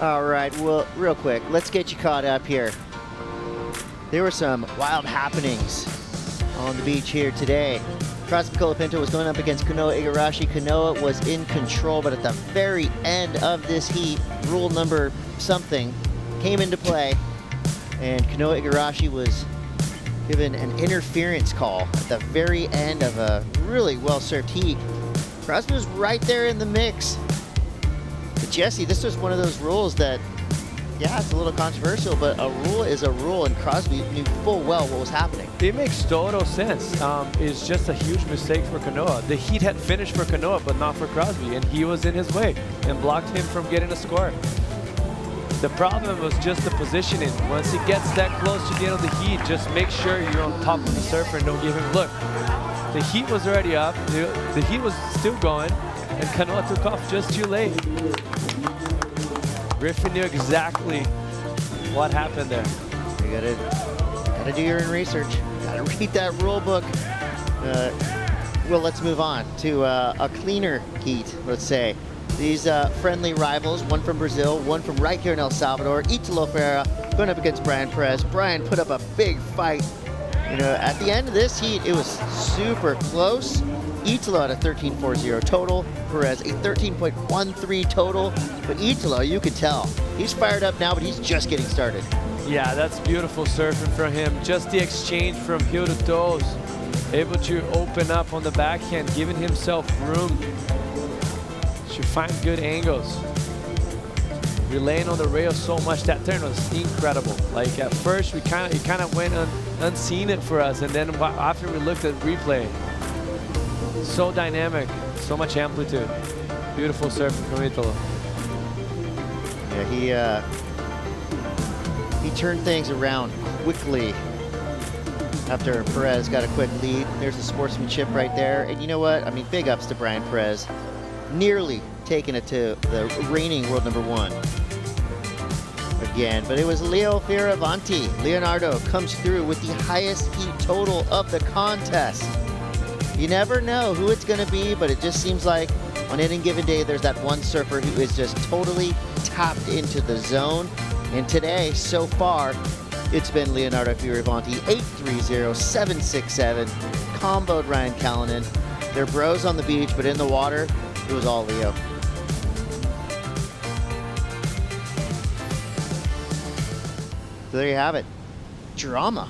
All right, well, real quick, let's get you caught up here. There were some wild happenings on the beach here today. Crosby Colapinto was going up against Kanoa Igarashi. Kanoa was in control, but at the very end of this heat, rule number something came into play, and Kanoa Igarashi was given an interference call at the very end of a really well-served heat. Crosby was right there in the mix. But Jesse, this was one of those rules that, yeah, it's a little controversial, but a rule is a rule, and Crosby knew full well what was happening. It makes total sense. It's just a huge mistake for Kanoa. The heat had finished for Kanoa, but not for Crosby, and he was in his way and blocked him from getting a score. The problem was just the positioning. Once he gets that close to the end of the heat, just make sure you're on top of the surfer and don't give him, look, the heat was already up, the heat was still going, and Kanoa took off just too late. Griffin knew exactly what happened there. You gotta do your own research. Gotta read that rule book. Well, let's move on to a cleaner heat, let's say. These friendly rivals, one from Brazil, one from right here in El Salvador. Italo Ferreira going up against Brian Perez. Brian put up a big fight. You know, at the end of this heat, it was super close. Italo had a 13.40 total, Perez a 13.13 total. But Italo, you could tell, he's fired up now, but he's just getting started. Yeah, that's beautiful surfing from him. Just the exchange from heel to toes, able to open up on the backhand, giving himself room to find good angles. Relaying on the rail so much. That turn was incredible. Like at first, it kind of went unseen it for us, and then after we looked at replay, so dynamic, so much amplitude. Beautiful surfing from Italo. Yeah, he turned things around quickly after Perez got a quick lead. There's the sportsmanship right there. And you know what? I mean, big ups to Brian Perez. Nearly taking it to the reigning world #1 again. But it was Leonardo Fioravanti. Leonardo comes through with the highest heat total of the contest. You never know who it's going to be, but it just seems like on any given day, there's that one surfer who is just totally tapped into the zone. And today, so far, it's been Leonardo Fioravanti, 830, 767, comboed Ryan Callanan. They're bros on the beach, but in the water, it was all Leo. So there you have it. Drama.